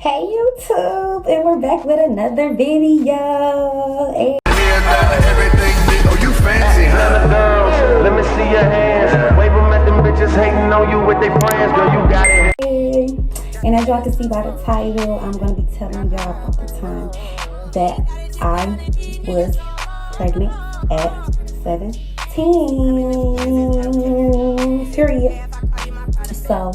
Hey YouTube, and we're back with another video. Hey. Everything big, oh you fancy, huh? Girls, let me see your hands. Wave them at them bitches hating on you with their plans, girl. You got it. And as y'all can see by the title, I'm gonna be telling y'all about the time that I was pregnant at 17. Period. So,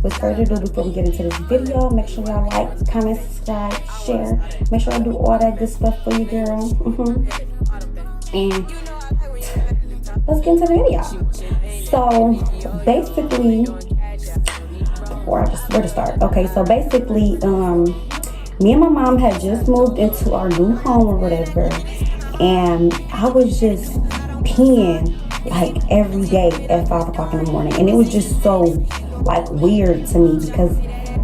with further ado, before we get into this video, make sure y'all like, comment, subscribe, share. Make sure I do all that good stuff for you, girl. And let's get into the video. So basically, where to start? Okay, so basically, me and my mom had just moved into our new home or whatever, and I was just peeing like every day at 5 o'clock in the morning, and it was just so like weird to me because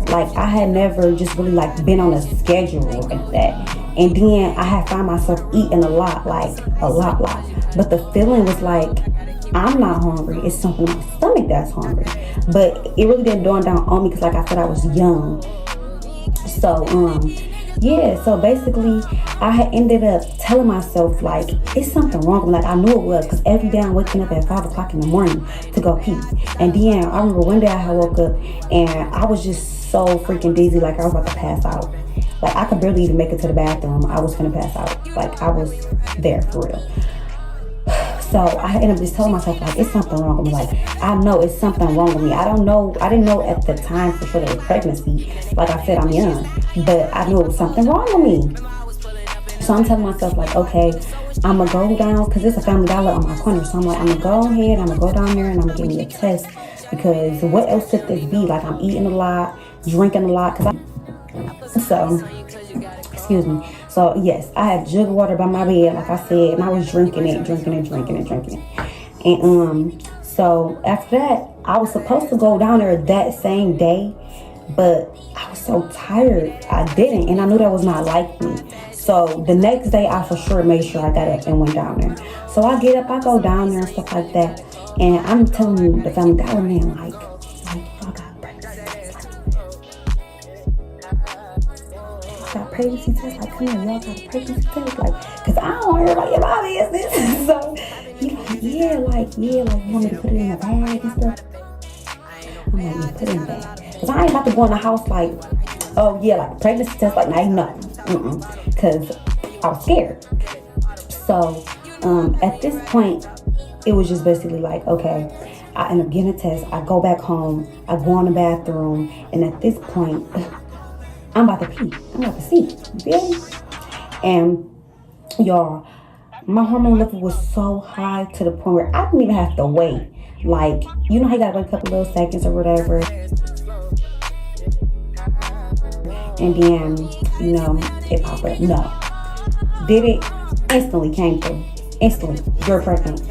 like I had never just really like been on a schedule like that. And then I had found myself eating a lot, but the feeling was like I'm not hungry, it's something in my stomach that's hungry. But it really didn't dawn down on me because like I said, I was young. So yeah, so basically I had ended up telling myself like it's something wrong with me. Like I knew it was, because every day I'm waking up at 5 o'clock in the morning to go pee. And then I remember one day I had woke up and I was just so freaking dizzy, like I was about to pass out. Like I could barely even make it to the bathroom. I was gonna pass out. Like I was there for real. So I ended up just telling myself like it's something wrong with me. Like I know it's something wrong with me. I didn't know at the time for sure that it was pregnancy. Like I said, I'm young, but I knew it was something wrong with me. So I'm telling myself like, okay, I'm gonna go down, because it's a Family Dollar on my corner. So I'm like, I'm gonna go ahead, I'm gonna go down there and I'm gonna get me a test, because what else could this be? Like I'm eating a lot, drinking a lot, excuse me. So yes, I had jug of water by my bed, like I said, and I was drinking it. And so after that, I was supposed to go down there that same day, but I was so tired, I didn't, and I knew that was not like me. So the next day, I for sure made sure I got up and went down there. So I get up, I go down there and stuff like that, and I'm telling the Family Dollar man like y'all got pregnancy tests, got pregnancy tests, like come here, y'all got a pregnancy test, like, cause I don't want everybody in my business. So he like, yeah, you want me to put it in a bag and stuff? I'm like, yeah, put it in a bag, cause I ain't about to go in the house like, oh yeah, like pregnancy test, like now you nothing, cause I was scared. So at this point, it was just basically like, okay, I end up getting a test, I go back home, I go in the bathroom, and at this point, I'm about to pee. I'm about to see. You feel me? And y'all, my hormone level was so high to the point where I didn't even have to wait. Like, you know how you gotta wait a couple little seconds or whatever. And then, you know, it popped up. No. Did it? Instantly came through. Instantly. You're pregnant.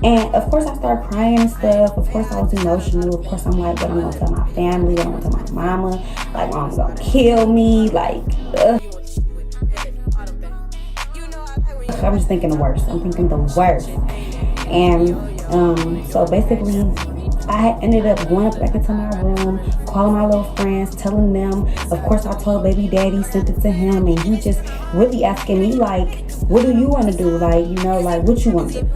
And of course I started crying and stuff. Of course I was emotional. Of course I'm like, what I'm gonna tell my family, what I'm gonna tell my mama. Like, mom's gonna kill me. Like, I'm just thinking the worst. I'm thinking the worst. And so basically I had ended up going back into my room, calling my little friends, telling them. Of course I told baby daddy, sent it to him, and he just really asking me like, what do you want to do? Like, you know, like what you want to do?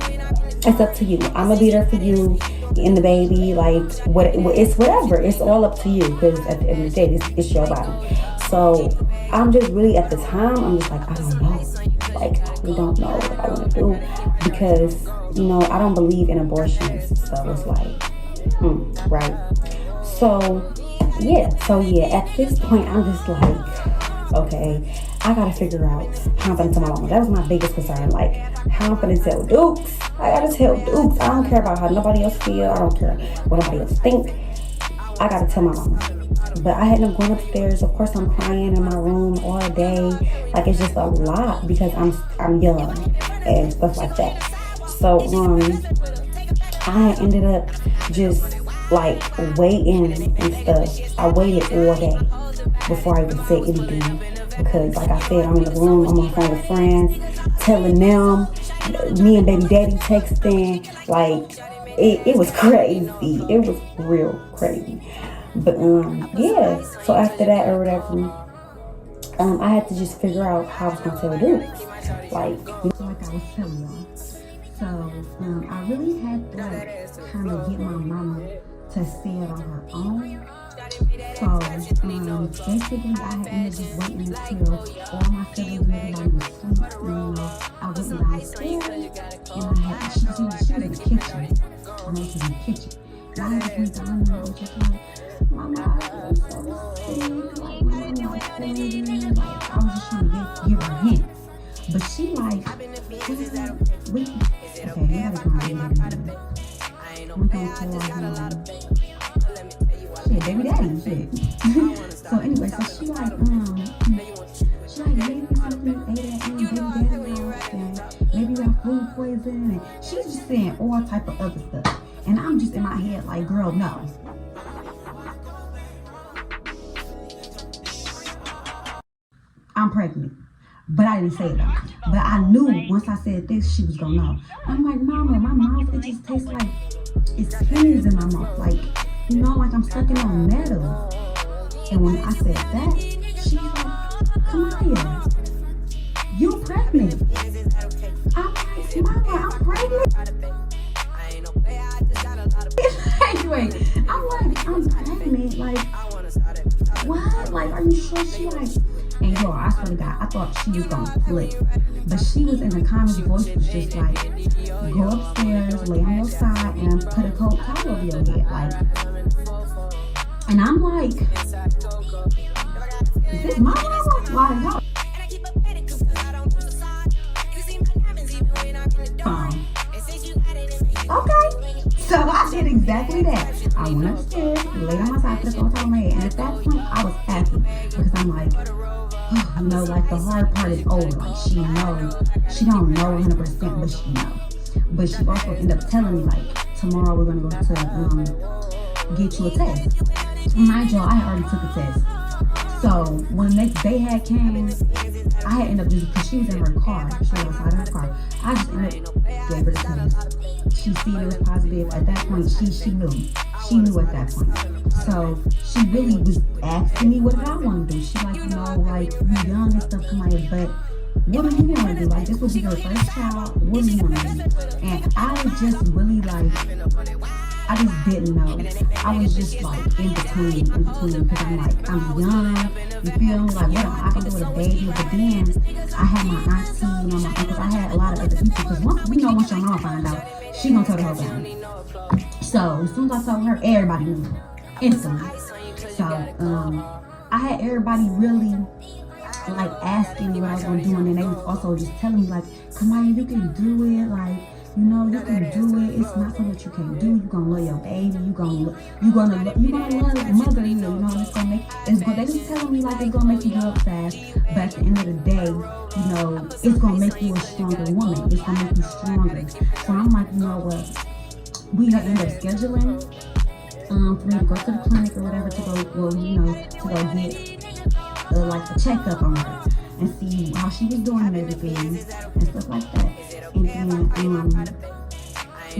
It's up to you. I'm gonna be there for you and the baby. Like, it's whatever. It's all up to you, because at the end of the day, it's your body. So I'm just really, at the time, I'm just like, I don't know. Like, I really don't know what I want to do, because, you know, I don't believe in abortions. So it's like, right. So yeah, at this point, I'm just like, okay, I gotta figure out how I'm gonna tell my mama. That was my biggest concern. Like, how I'm gonna tell Dukes. I gotta tell Dukes. I don't care about how nobody else feel. I don't care what nobody else think. I gotta tell my mama. But I hadn't going upstairs. Of course, I'm crying in my room all day. Like, it's just a lot because I'm young and stuff like that. So I ended up just like waiting and stuff. I waited all day before I even said anything, because like I said, I'm in the room, I'm on the phone with friends, telling them, me and baby daddy texting, like it was crazy. It was real crazy. But yeah. So after that or whatever, I had to just figure out how I was gonna tell dudes. Like I was telling y'all. So I really had to like kind of get my mama to see it on her own. So basically I had ended up just waiting until all my siblings and everybody was asleep. I went downstairs and she was in the kitchen. I know she was in the kitchen. And I just went down there and was just like, Mama, I feel so sick. Like, Mama, I'm not feeling good. Like, I was just trying to give her hints. But she like, wait, okay, you gotta come on. We're gonna call shit, baby daddy, shit. So anyway, so she like, maybe something ate at baby daddy house, and maybe you got food poisoning, and she's just saying all type of other stuff. And I'm just in my head like, girl, no. I'm pregnant. But I didn't say it though. But I knew once I said this, she was gonna know. I'm like, Mama, my mouth, it just tastes like it's pins in my mouth. Like, like I'm sucking on metal. And when I said that, she's like, Kamaya, you pregnant. I'm like, Mama, I'm pregnant. Anyway, I'm pregnant. Like, what? Like, are you sure? She like, and yo, I swear to God, I thought she was gonna flip. But she was in the comments, voice was just like, go upstairs, lay on your side, and put a cold towel over your head. Like, and I'm like, is this my mama? Like, no. Okay. So I did exactly that. I went upstairs, laid on my side, put a cold towel on my head. And at that point, I was happy. Because I'm like, like the hard part is over. Like she don't know 100%, but she knows. But she also ended up telling me like, tomorrow we're gonna go to get you a test. Mind you, I had already took a test. So when the next day had came, I had ended up just, because she was in her car, she was outside of her car, I just ended up gave her the test. She seen it was positive. At that point, she knew. She knew at that point. So she really was asking me what did I want to do. She like, like you young and stuff, Kamaya, but what do you want to do? Like, this will be your first child. What do you want to do? And I was just really like, I just didn't know. I was just like in between, because I'm like, I'm young, you feel me? Like, what am I gonna do with a baby? But then I had my auntie, my uncles, I had a lot of other people, because once your mama find out, she gonna tell the whole family. So as soon as I told her, everybody knew instantly. So I had everybody really like asking me what I was gonna do, and then they was also just telling me like, Kamaya, you can do it, like, you can do it. It's not something that you can't do. You gonna love your baby. You gonna love motherhood. It's gonna make. They was telling me like it's gonna make you grow up fast, but at the end of the day, it's gonna make you a stronger woman. It's gonna make you stronger. So I'm like, what? We end up scheduling for me to go to the clinic or whatever to go get like a checkup on her and see how she was doing and everything and stuff like that. And then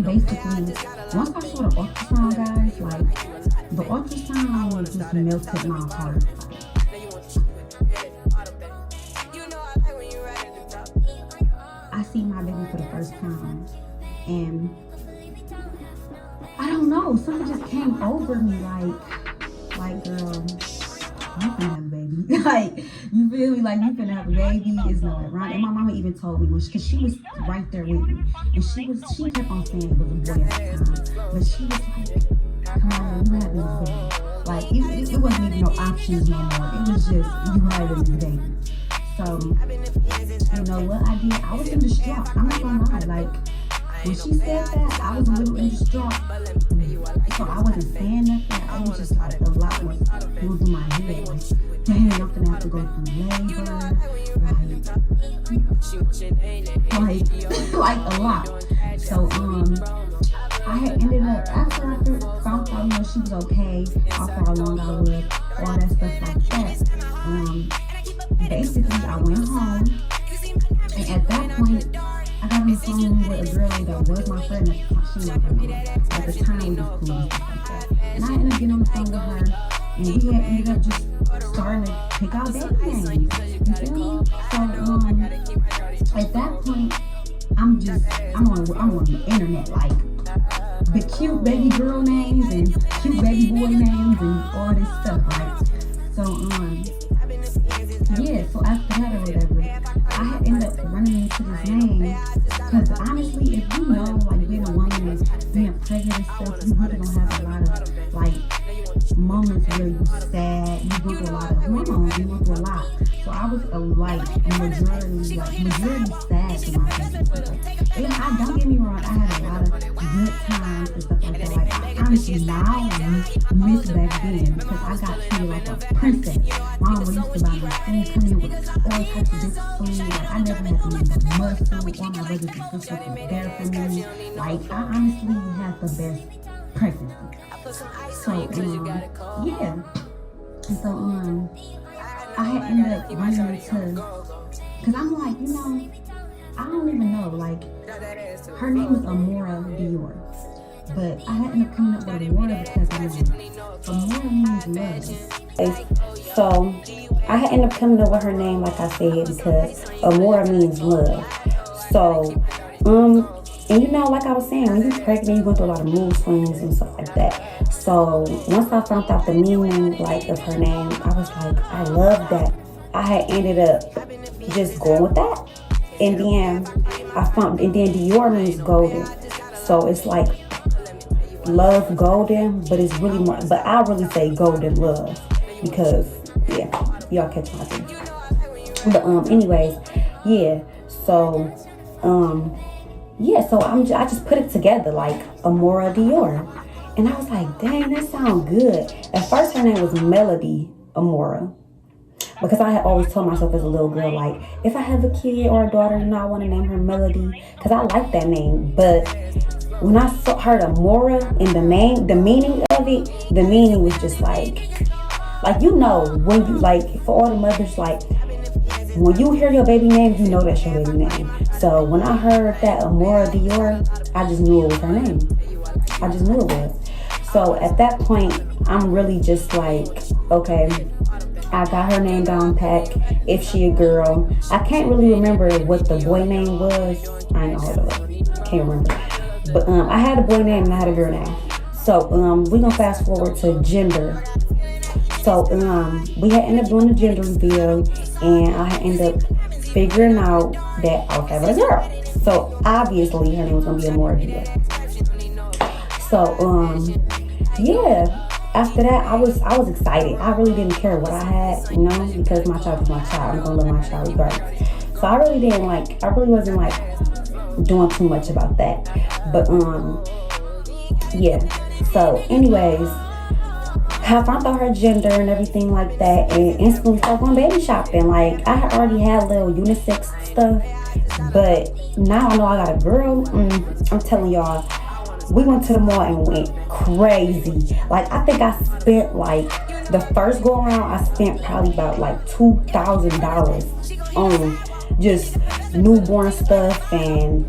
basically, once I saw the ultrasound, guys, like the ultrasound just melted my heart. I see my baby for the first time, and I don't know, something just came over me like girl, you finna have a baby. Like, you feel me? Like, you finna have a baby. It's not around. And my mama even told me, because she was right there with me. And she kept on saying it was a boy at the time. But she was like, come on, you having this baby. Like, it wasn't even no options no more. It was just, you having this baby. So, you know what I did? I was in distraught. I'm not gonna lie. Like, when she said that, I was a little in distraught. So I wasn't saying nothing. I was just like, a lot was going through my head. Like, dang, I'm gonna have to go through labor. Like a lot. So, I had ended up, after I found out, she was okay, how far along I was, all that stuff like that. Basically, I went home, and at that point, I got on the phone with a girl that was my friend. She was my friend. At the time, we was cool and stuff like that. And I ended up getting on the phone with her. and we had ended up just starting to pick out baby names. You feel me? So at that point, I'm on the internet, like the cute baby girl names and cute baby boy names and all this stuff, right? So yeah, so after that or whatever, I had ended up running into this name, because honestly, if you know, like, being a woman and being pregnant and stuff, you really gonna have a lot of, like, moments where you sad, you go through a lot of hormones, you go through a lot. So I was majority sad to my pregnancy. Like, don't get me wrong, I had a lot of good times and stuff like that. Like, honestly, now I miss back then, because I got treated like a princess. My mama used to buy me food, come in with all types of different food. Like, I never had to make muscle. All my brothers and sisters were there for me. Like, I honestly had the best pregnancy. So, yeah. And so, I had ended up running into, because I'm like, I don't even know, like, her name is Amoura Dior. But I had ended up coming up with Amoura because Amoura means love. So, I had ended up coming up with her name, like I said, because Amoura means love. So, and like I was saying, when you're pregnant, you go through a lot of mood swings and stuff like that. So once I found out the meaning, like, of her name, I was like, I love that. I had ended up just going with that. And then Dior means golden. So it's like love golden, but it's really more, but I really say golden love, because yeah, y'all catch my thing. But anyways, yeah. So so I just put it together, like Amoura Dior. And I was like, dang, that sounds good. At first, her name was Melody Amoura, because I had always told myself as a little girl, like, if I have a kid or a daughter, I want to name her Melody, because I like that name. But when I heard Amoura and the meaning of it, the meaning was just like when you, like, for all the mothers, like, when you hear your baby name, you know that's your baby name. So when I heard that Amoura Dior, I just knew it was her name. I just knew it was. So at that point, I'm really just like, okay, I got her name down pat. If she a girl, I can't really remember what the boy name was. I know, hold on, can't remember. But I had a boy name and I had a girl name. So we're gonna fast forward to gender. So we had ended up doing the gender reveal, and I had ended up figuring out that I was having a girl. So obviously her name was gonna be Amoura Dior. So yeah, after that I was excited. I really didn't care what I had, because my child was my child. I'm gonna love my child regardless. So I really wasn't like doing too much about that. But yeah. So anyways, I found out her gender and everything like that, and instantly started going baby shopping. Like, I had already had little unisex stuff, but now I know I got a girl. I'm telling y'all, we went to the mall and went crazy. Like, I think I spent, like, the first go around, I spent probably about like $2,000 on just newborn stuff and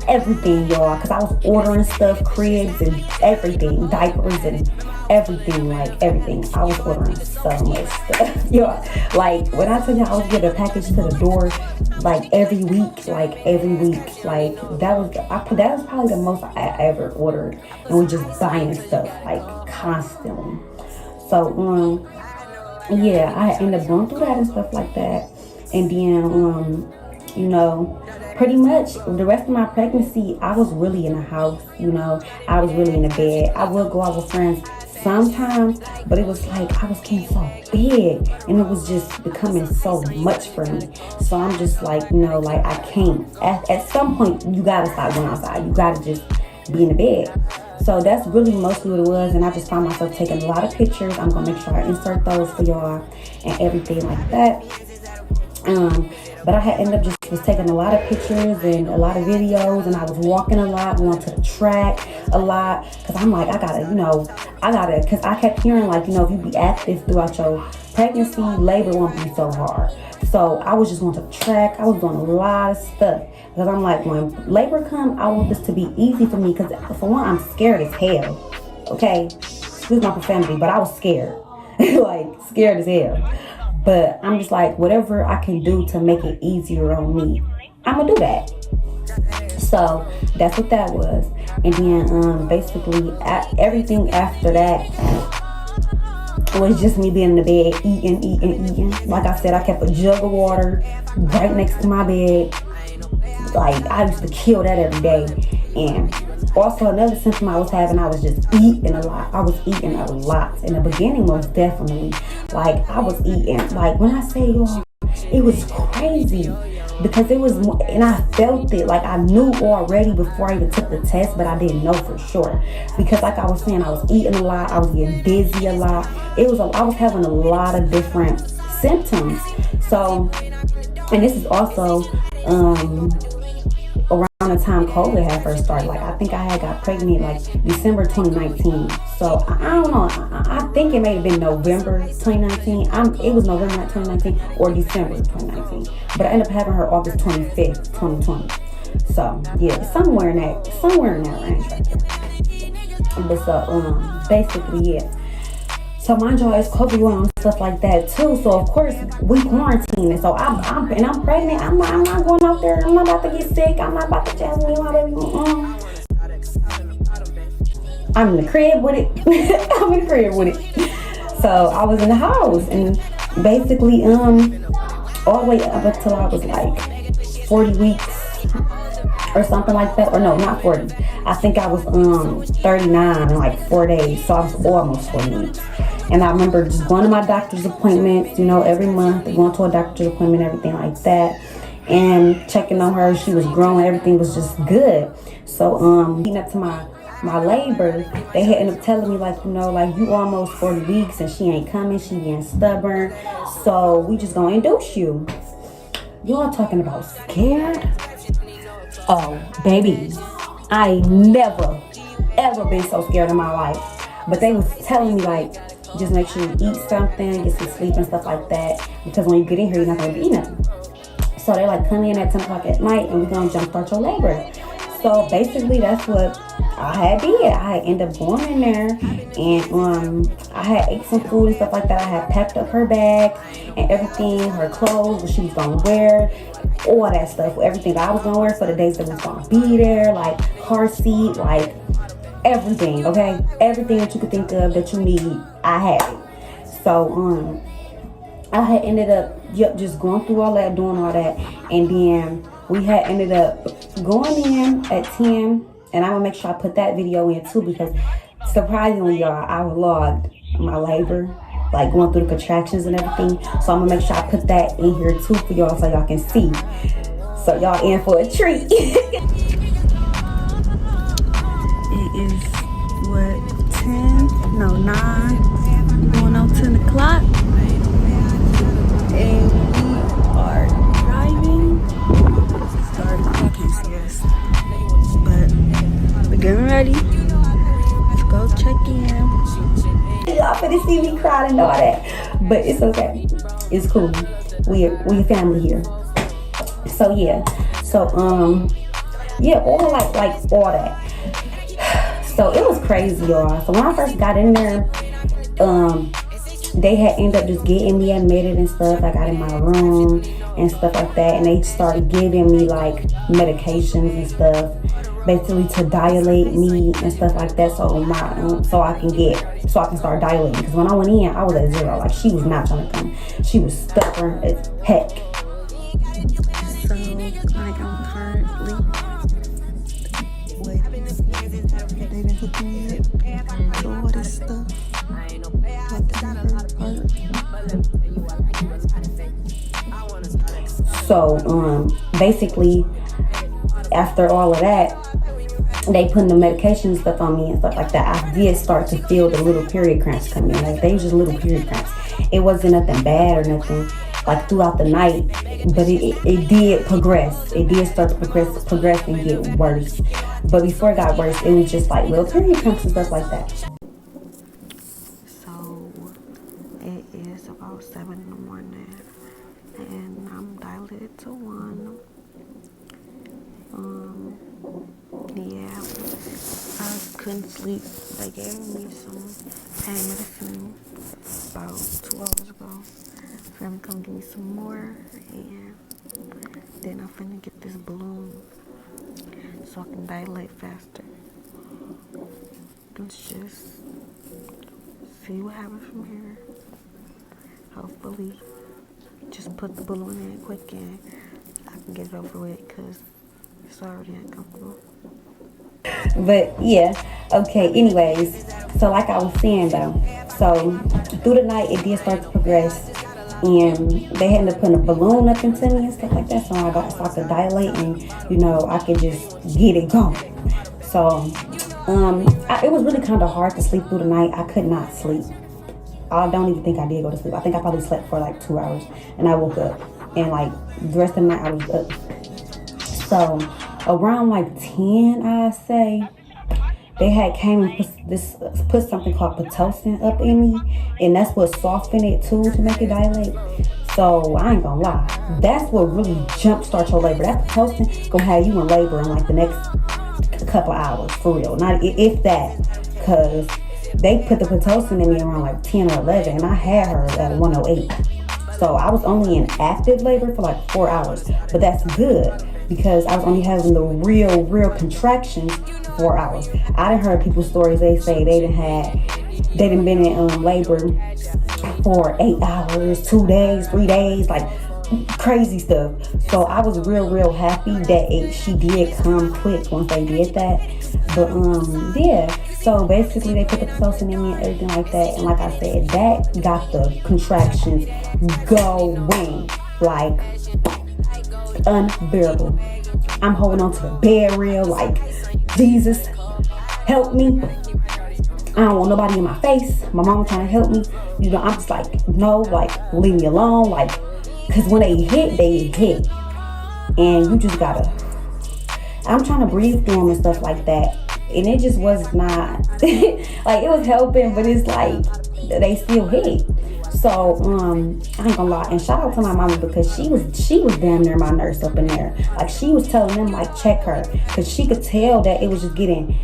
everything, y'all, because I was ordering stuff, cribs and everything, diapers and everything, like everything. I was ordering so much stuff, y'all. Like, when I tell you I was getting a package to the door like every week, like that was probably the most I ever ordered. And we just buying stuff like constantly. So yeah, I ended up going through that and stuff like that. And then pretty much the rest of my pregnancy, I was really in the house. I was really in the bed. I would go out with friends sometimes, but it was like I was getting so big and it was just becoming so much for me. So I'm just like, like I can't. At some point, you gotta stop going outside. You gotta just be in the bed. So that's really mostly what it was, and I just found myself taking a lot of pictures. I'm gonna make sure I insert those for y'all and everything like that. But I had ended up just was taking a lot of pictures and a lot of videos, and I was walking a lot, going to the track a lot, because I'm like, I gotta, because I kept hearing, like, if you be active throughout your pregnancy, labor won't be so hard. So I was just going to the track. I was doing a lot of stuff, because I'm like, when labor comes, I want this to be easy for me, because for one, I'm scared as hell. Okay, excuse my profanity, but I was scared. like scared as hell. But I'm just like, whatever I can do to make it easier on me, I'm gonna do that. So that's what that was. And then basically everything after that was just me being in the bed, eating. Like I said, I kept a jug of water right next to my bed. Like, I used to kill that every day. And also another symptom I was having, I was just eating a lot. I was eating a lot. In the beginning, most definitely. Like, I was eating. Like, when I say, y'all, it was crazy. Because it was, and I felt it. Like, I knew already before I even took the test, but I didn't know for sure. Because like I was saying, I was eating a lot. I was getting dizzy a lot. I was having a lot of different symptoms. So, and this is also around the time COVID had first started. Like, I think I had got pregnant like December 2019. So I don't know. I think it may have been November 2019. It was November 2019 or December 2019. But I ended up having her August 25th, 2020. So yeah, somewhere in that range right there. But so basically, yeah. So mind y'all, it's COVID and stuff like that too. So of course we quarantining. So I'm pregnant. I'm not going out there. I'm not about to get sick. I'm not about to just me my baby. I'm in the crib with it. So I was in the house and basically all the way up until I was like 40 weeks or something like that. Or no, not 40. I think I was 39 in like 4 days. So I was almost 40 weeks. And I remember just going to my doctor's appointments, every month, going to a doctor's appointment, everything like that, and checking on her. She was growing, everything was just good. So leading up to my labor, they had ended up telling me like you almost 40 weeks and she ain't coming, she being stubborn, so we just gonna induce you. Y'all talking about scared? Oh baby, I never ever been so scared in my life. But they was telling me like, just make sure you eat something, get some sleep and stuff like that, because when you get in here, you're not going to eat nothing. So they're like, come in at 10 o'clock at night and we're going to jumpstart your labor. So basically that's what I had did. I had ended up going in there and I had ate some food and stuff like that. I had packed up her bag and everything, her clothes, what she was going to wear, all that stuff, everything that I was going to wear for the days that was going to be there, like car seat, like everything, okay? Everything that you could think of that you need, I had it. So, I had ended up, just going through all that, doing all that. And then we had ended up going in at 10. And I'm going to make sure I put that video in too, because surprisingly, y'all, I vlogged my labor, like going through the contractions and everything. So I'm going to make sure I put that in here too for y'all so y'all can see. So y'all in for a treat. It is, 9, going on 10 o'clock. And we are driving. Sorry, I can't see us. But we're getting ready. Let's go check in. Y'all finna see me crying and all that. But it's okay. It's cool. We're family here. So yeah. So yeah, all like all that. So it was crazy, y'all. So when I first got in there, they had ended up just getting me admitted and stuff. I got in my room and stuff like that, and they started giving me like medications and stuff, basically to dilate me and stuff like that. So I can start dilating. Because when I went in, I was at 0. Like, she was not trying to come. She was stubborn as heck. So like I'm currently they done hooked me up to all this stuff. So basically after all of that, they putting the medication and stuff on me and stuff like that. I did start to feel the little period cramps coming in. Like, they was just little period cramps. It wasn't nothing bad or nothing like throughout the night, but it did progress. It did start to progress and get worse. But before it got worse, it was just like little period cramps and stuff like that. So it is about 7 in the morning, and I'm dilated to 1. Yeah, I couldn't sleep. They gave me some pain medicine about 2 hours ago. So I'm gonna give me some more, and then I'm finna get this balloon so I can dilate faster. Let's just see what happens from here. Hopefully, just put the balloon in quick and I can get it over with because it's already uncomfortable. But yeah, okay, anyways, so like I was saying though, so through the night it did start to progress, and they ended up putting a balloon up into me and stuff like that, so I could dilate and I could just get it going. So it was really kind of hard to sleep through the night. I could not sleep. I don't even think I did go to sleep. I think I probably slept for like 2 hours, and I woke up, and like the rest of the night I was up. So around like 10, I say, they had came and put something called Pitocin up in me, and that's what softened it too to make it dilate. So I ain't gonna lie, that's what really jumpstart your labor. That Pitocin gonna have you in labor in like the next couple hours, for real. Not if that, cause they put the Pitocin in me around like 10 or 11, and I had her at 108. So I was only in active labor for like 4 hours, but that's good because I was only having the real contractions for 4 hours. I done heard people's stories. They say they done been in labor for 8 hours, 2 days, 3 days, like crazy stuff. So I was real happy that she did come quick once they did that. But yeah. So basically they put the Pitocin in me and everything like that. And like I said, that got the contractions going like unbearable. I'm holding on to the bed rail like, Jesus, help me. I don't want nobody in my face. My mama trying to help me. I'm just like, no, like, leave me alone. Like, because when they hit. And you just gotta, I'm trying to breathe through them and stuff like that. And it just was not, like, it was helping, but it's like, they still hit. So, I ain't gonna lie. And shout out to my mama because she was damn near my nurse up in there. Like, she was telling them, like, check her. Because she could tell that it was just getting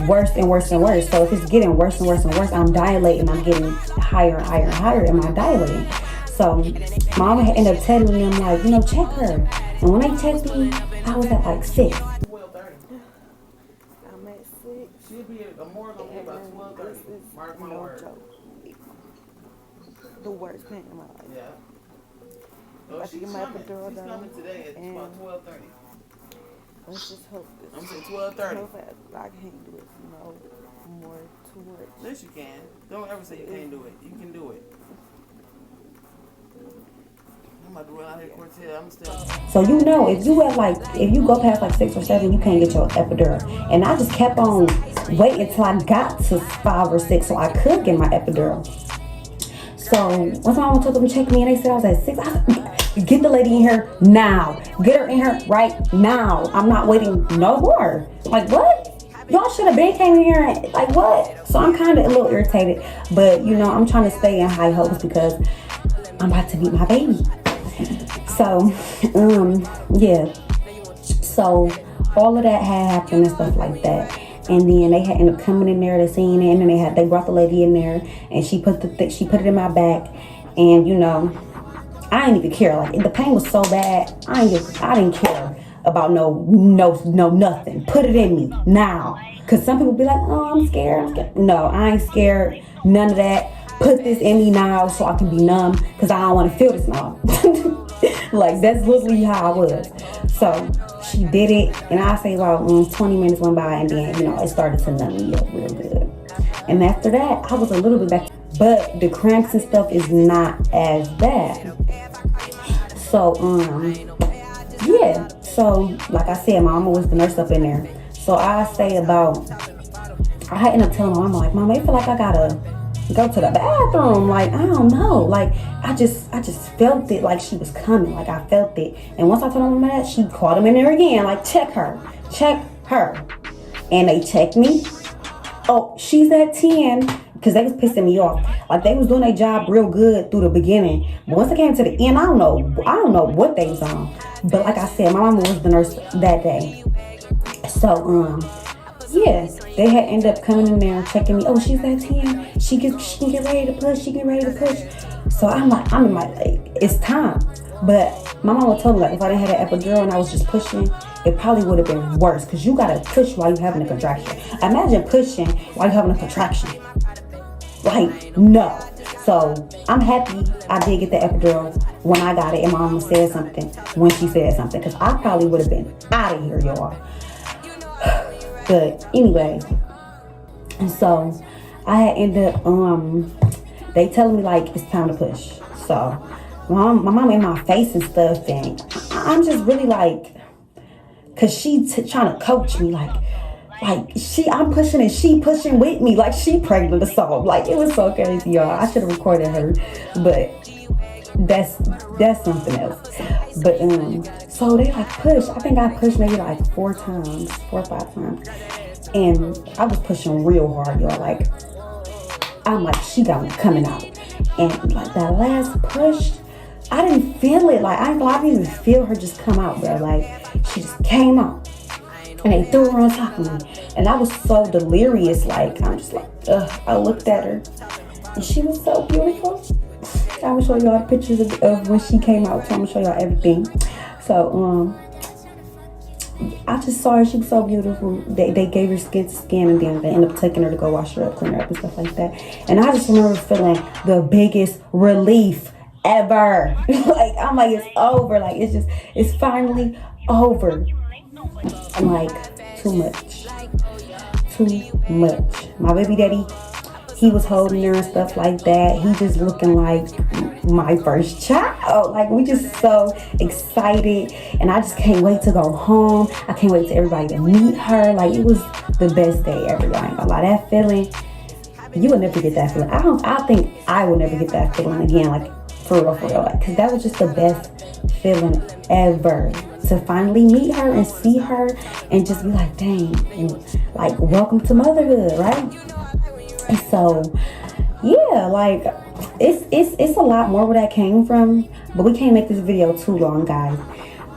worse and worse and worse. So if it's getting worse and worse and worse, I'm dilating. I'm getting higher and higher and higher in my dilating. So mama had ended up telling them, like, check her. And when they checked me, I was at like 6. I'm at 6. She'll be at the morgue gonna be about 12:30. Mark my word. The worst pain in my life. Yeah. I should get my epidural She's done. coming today at about 12:30. Let's just hope this. I'm saying 12:30. So fast. I can't do it. More towards. Yes, you can. Don't ever say you can't do it. You can do it. I'm about to run out here, Cortez. I'm still. So if you go past like 6 or 7, you can't get your epidural. And I just kept on waiting until I got to 5 or 6 so I could get my epidural. So once my mama took them to check me and they said I was at 6, I said, get the lady in here now. Get her in here right now. I'm not waiting no more. Like, what? Y'all should have been came in here. Like, what? So I'm kind of a little irritated. But, I'm trying to stay in high hopes because I'm about to meet my baby. So, yeah. So all of that had happened and stuff like that. And then they had ended up coming in there, they seen it, and then they brought the lady in there, and she put it in my back, and I didn't even care. Like, the pain was so bad, I didn't care about no nothing. Put it in me now, cause some people be like, oh, I'm scared. No, I ain't scared. None of that. Put this in me now so I can be numb, cause I don't want to feel this now. Like, that's literally how I was. So she did it, and I say about 20 minutes went by, and then it started to numb me up real good. And after that, I was a little bit back, but the cramps and stuff is not as bad. So yeah. So like I said, my mama was the nurse up in there. So I ended up telling my mama, like, Mama, I feel like I gotta go to the bathroom. Like, I don't know. Like, I just felt it, like she was coming. Like, I felt it. And once I told my mama that, she called him in there again. Like, check her. And they checked me. Oh, she's at 10. Because they was pissing me off. Like, they was doing their job real good through the beginning. But once it came to the end, I don't know what they was on. But like I said, my mama was the nurse that day. So yeah, they had ended up coming in there and checking me. Oh, she's at 10. She can get ready to push. She get ready to push. So I'm in my like, it's time. But my mama told me, like, if I didn't have that epidural and I was just pushing, it probably would have been worse, because you gotta push while you're having a contraction. Imagine pushing while you're having a contraction. Like, no. So I'm happy I did get the epidural when I got it and my mama said something when she said something, because I probably would have been out of here, y'all. But anyway, and so I had ended up they telling me like it's time to push. So my mom in my face and stuff, and I'm just really like, cause she trying to coach me like I'm pushing and she pushing with me like she pregnant or something. Like, it was so crazy, y'all. I should have recorded her, but that's something else. But so they like push. I think I pushed maybe like 4 or 5 times, and I was pushing real hard, y'all. Like, I'm like, she got me coming out, and like that last push, I didn't feel it. Like, I didn't even feel her just come out, bro. Like, she just came out, and they threw her on top of me, and I was so delirious. Like, I'm just like, I looked at her, and she was so beautiful. I'm gonna show y'all the pictures of when she came out. So I'm gonna show y'all everything. So I just saw her. She was so beautiful. They gave her skin, and then they ended up taking her to go wash her up, clean her up, and stuff like that. And I just remember feeling the biggest relief ever. Like, I'm like, it's over. Like, it's finally over. I'm like, too much. My baby daddy, he was holding her and stuff like that. He just looking like my first child. Like, we just so excited, and I just can't wait to go home. I can't wait for everybody to meet her. Like, it was the best day ever. I ain't gonna lie, that feeling, you will never get that feeling. I think I will never get that feeling again. Like, for real, like, because that was just the best feeling ever, to finally meet her and see her and just be like, dang, and like, welcome to motherhood, right? And so yeah, like, it's a lot more where that came from, but we can't make this video too long, guys.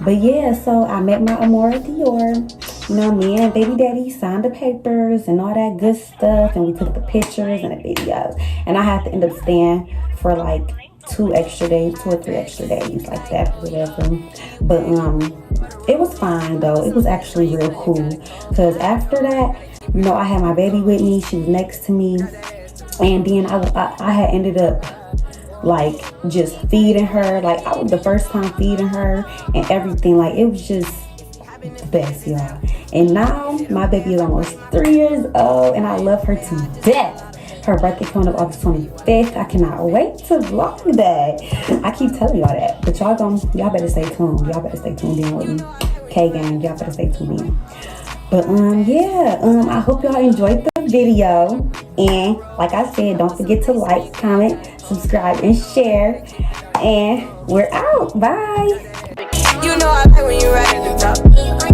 But yeah, so I met my amoura Dior. You know, me and baby daddy signed the papers and all that good stuff, and we took the pictures and the videos, and I had to end up staying for like 2 or 3 extra days, like that, whatever. But it was fine though. It was actually real cool, because after that, you know, I had my baby with me. She was next to me, and then I had ended up like just feeding her. Like, I was the first time feeding her and everything. Like, it was just the best, y'all. And now my baby is almost 3 years old, and I love her to death. Her birthday coming up August 25th. I cannot wait to vlog that. I keep telling y'all that, but y'all better stay tuned. Y'all better stay tuned in with me. K-gang, y'all better stay tuned in. But yeah, I hope y'all enjoyed the video, and like I said, don't forget to like, comment, subscribe, and share. And we're out. Bye. You know I like when you ride in the top.